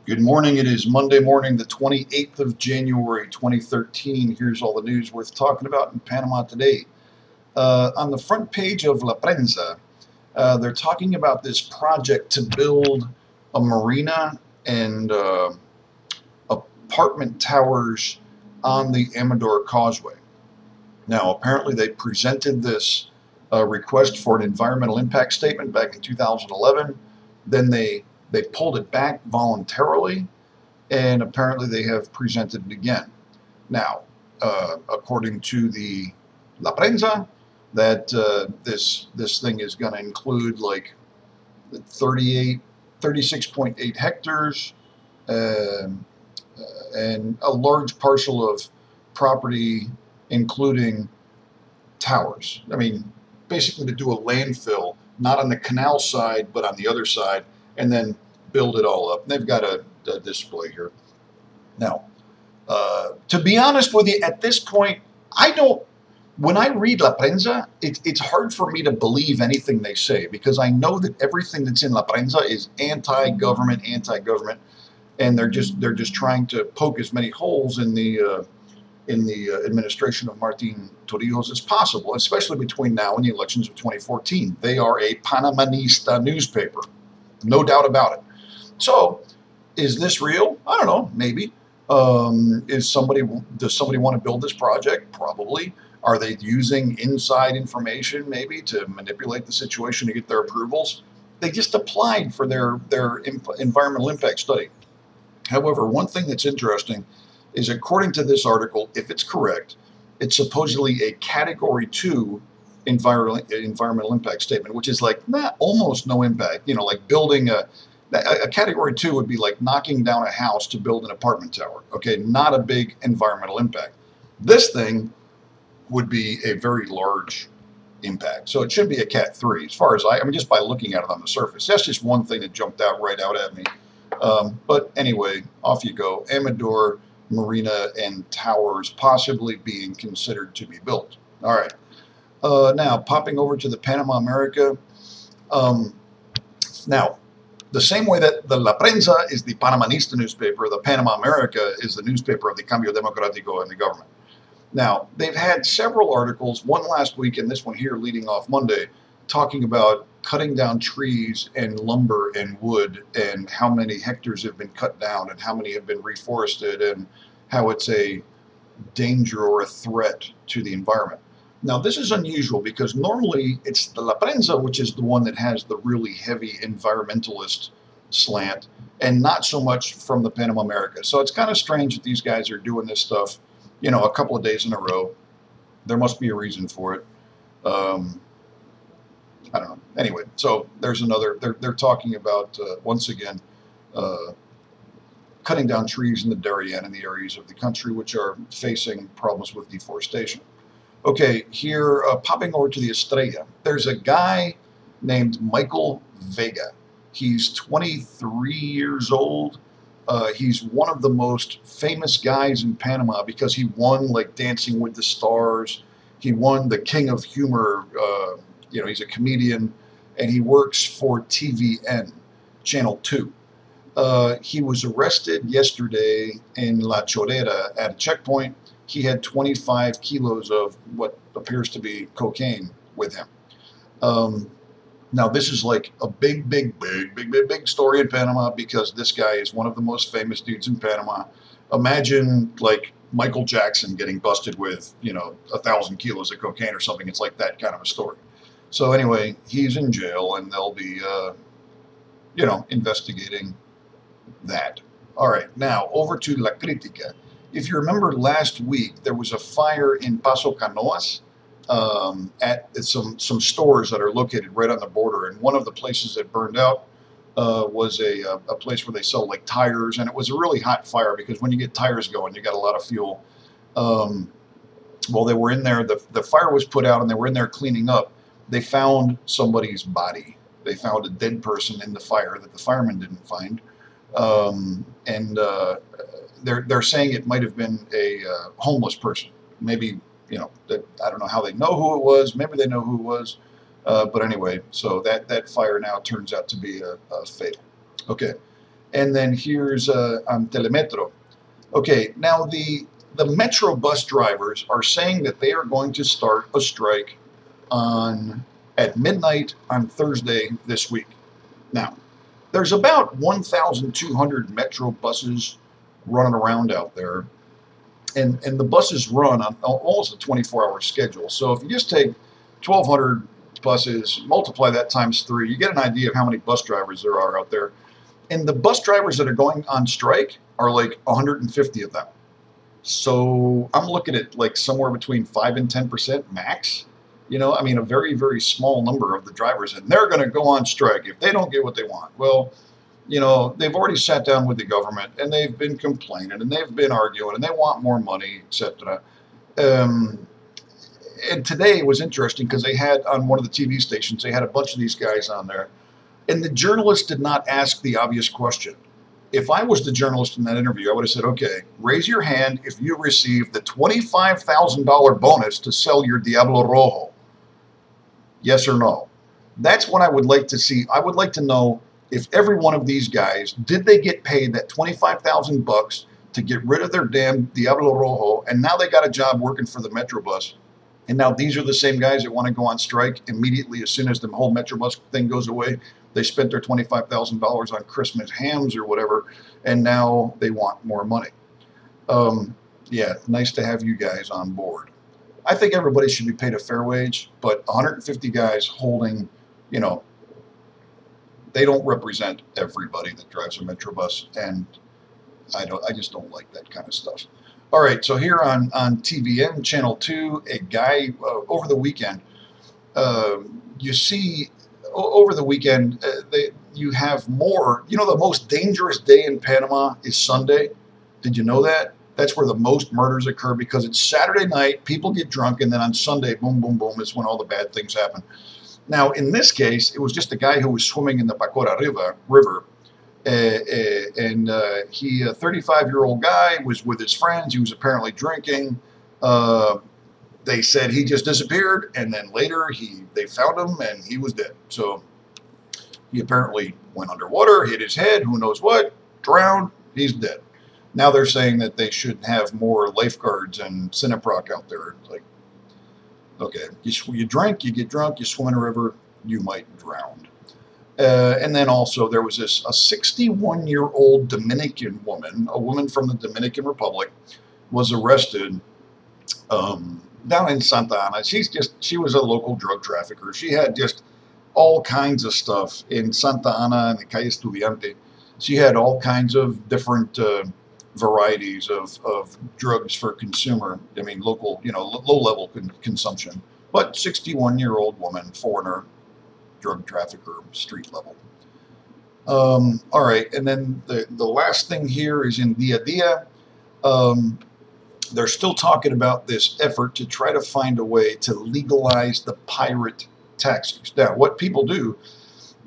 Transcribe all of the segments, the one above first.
Good morning. It is Monday morning, the 28th of January, 2013. Here's all the news worth talking about in Panama today. On the front page of La Prensa, they're talking about this project to build a marina and apartment towers on the Amador Causeway. Now, apparently they presented this request for an environmental impact statement back in 2011. Then they pulled it back voluntarily, and apparently they have presented it again. Now, according to the La Prensa, that this thing is going to include like 36.8 hectares, and a large parcel of property, including towers. I mean, basically to do a landfill, not on the canal side, but on the other side, and then build it all up. And they've got a display here. Now, to be honest with you, at this point, when I read La Prensa, it's hard for me to believe anything they say, because I know that everything that's in La Prensa is anti-government, and they're just trying to poke as many holes in the administration of Martin Torrijos as possible, especially between now and the elections of 2014. They are a Panamanista newspaper, no doubt about it. So, is this real? I don't know, maybe. Does somebody want to build this project? Probably. Are they using inside information maybe to manipulate the situation to get their approvals? They just applied for their environmental impact study. However, one thing that's interesting is, according to this article, if it's correct, it's supposedly a Category 2 environmental impact statement, which is like almost no impact. You know, like building a Category 2 would be like knocking down a house to build an apartment tower. Okay, not a big environmental impact. This thing would be a very large impact. So it should be a Cat 3, as far as I mean, just by looking at it on the surface. That's just one thing that jumped out at me. But anyway, off you go. Amador Marina and towers possibly being considered to be built. All right. Now, popping over to the Panama America. Now, the same way that the La Prensa is the Panamanista newspaper, the Panama America is the newspaper of the Cambio Democrático and the government. Now, they've had several articles, one last week and this one here leading off Monday, talking about cutting down trees and lumber and wood, and how many hectares have been cut down and how many have been reforested, and how it's a danger or a threat to the environment. Now, this is unusual because normally it's the La Prensa, which is the one that has the really heavy environmentalist slant, and not so much from the Panama America. So it's kind of strange that these guys are doing this stuff, you know, a couple of days in a row. There must be a reason for it. I don't know. Anyway, so there's another. They're talking about once again cutting down trees in the Darien and the areas of the country which are facing problems with deforestation. Okay, here popping over to the Estrella. There's a guy named Michael Vega. He's 23 years old. He's one of the most famous guys in Panama because he won like Dancing with the Stars. He won the King of Humor. You know, he's a comedian, and he works for TVN, Channel 2. He was arrested yesterday in La Chorrera at a checkpoint. He had 25 kilos of what appears to be cocaine with him. Now, this is like a big story in Panama because this guy is one of the most famous dudes in Panama. Imagine like Michael Jackson getting busted with, you know, 1,000 kilos of cocaine or something. It's like that kind of a story. So anyway, he's in jail, and they'll be, you know, investigating that. All right, now over to La Crítica. If you remember last week, there was a fire in Paso Canoas at some stores that are located right on the border, and one of the places that burned out was a place where they sell like tires, and it was a really hot fire because when you get tires going, you got a lot of fuel. Well, they were in there. The fire was put out, and they were in there cleaning up. They found somebody's body. They found a dead person in the fire that the firemen didn't find, and they're saying it might have been a homeless person. Maybe, you know, I don't know how they know who it was. Maybe they know who it was, but anyway. So that fire now turns out to be a fatal. Okay. And then here's Telemetro. Okay, now the Metro bus drivers are saying that they are going to start a strike at midnight on Thursday this week. Now, there's about 1,200 Metro buses running around out there, and the buses run on almost a 24-hour schedule. So if you just take 1,200 buses, multiply that times 3, you get an idea of how many bus drivers there are out there. And the bus drivers that are going on strike are like 150 of them. So I'm looking at like somewhere between 5 and 10% max. You know, I mean, a very, very small number of the drivers, and they're going to go on strike if they don't get what they want. Well, you know, they've already sat down with the government, and they've been complaining, and they've been arguing, and they want more money, etc. And today was interesting because they had on one of the TV stations, they had a bunch of these guys on there, and the journalist did not ask the obvious question. If I was the journalist in that interview, I would have said, okay, raise your hand if you received the $25,000 bonus to sell your Diablo Rojo. Yes or no? That's what I would like to see. I would like to know if every one of these guys, did they get paid that 25,000 bucks to get rid of their damn Diablo Rojo, and now they got a job working for the Metrobus, and now these are the same guys that want to go on strike immediately as soon as the whole Metrobus thing goes away. They spent their $25,000 on Christmas hams or whatever, and now they want more money. Yeah, nice to have you guys on board. I think everybody should be paid a fair wage, but 150 guys holding, you know, they don't represent everybody that drives a Metrobus, and I just don't like that kind of stuff. All right, so here on TVN Channel 2, a guy over the weekend, you see over the weekend, you have more. You know, the most dangerous day in Panama is Sunday. Did you know that? That's where the most murders occur because it's Saturday night, people get drunk, and then on Sunday, boom, boom, boom, is when all the bad things happen. Now, in this case, it was just a guy who was swimming in the Pacora River, and he, a 35-year-old guy, was with his friends. He was apparently drinking. They said he just disappeared, and then later they found him, and he was dead. So he apparently went underwater, hit his head, who knows what, drowned, he's dead. Now they're saying that they should have more lifeguards and Cineproc out there. It's like, okay, you drink, you get drunk, you swim in a river, you might drown. And then also there was a 61-year-old Dominican woman, a woman from the Dominican Republic, was arrested down in Santa Ana. She was a local drug trafficker. She had just all kinds of stuff in Santa Ana and the Calle Estudiante. She had all kinds of different varieties of drugs for consumer. I mean, local, you know, low-level consumption. But 61-year-old woman, foreigner, drug trafficker, street level. All right, and then the last thing here is in Dia Dia. They're still talking about this effort to try to find a way to legalize the pirate taxis. Now, what people do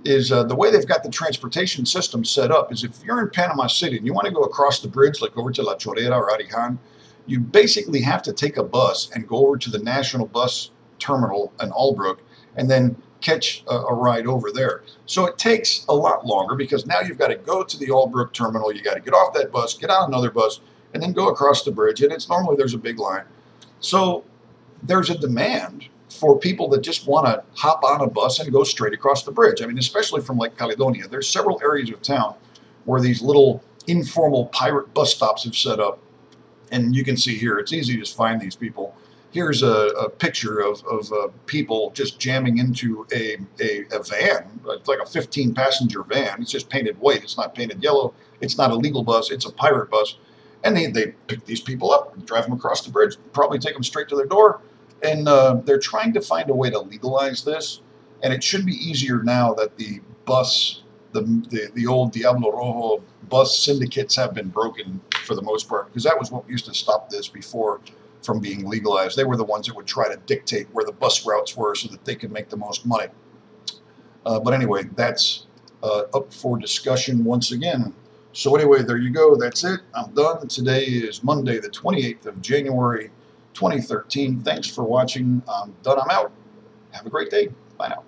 is the way they've got the transportation system set up is if you're in Panama City and you want to go across the bridge, like over to La Chorrera or Arijan, you basically have to take a bus and go over to the National Bus Terminal in Albrook and then catch a ride over there. So it takes a lot longer because now you've got to go to the Albrook Terminal, you got to get off that bus, get on another bus, and then go across the bridge, and it's normally there's a big line. So there's a demand for people that just want to hop on a bus and go straight across the bridge. I mean, especially from Lake Caledonia. There's several areas of town where these little informal pirate bus stops have set up, and you can see here, it's easy to just find these people. Here's a picture of people just jamming into a van. It's like a 15-passenger van. It's just painted white. It's not painted yellow. It's not a legal bus. It's a pirate bus. And they pick these people up and drive them across the bridge, probably take them straight to their door. And they're trying to find a way to legalize this. And it should be easier now that the bus, the old Diablo Rojo bus syndicates have been broken for the most part, because that was what used to stop this before from being legalized. They were the ones that would try to dictate where the bus routes were so that they could make the most money. But anyway, that's up for discussion once again. So anyway, there you go. That's it. I'm done. Today is Monday, the 28th of January, 2013. Thanks for watching. I'm done. I'm out. Have a great day. Bye now.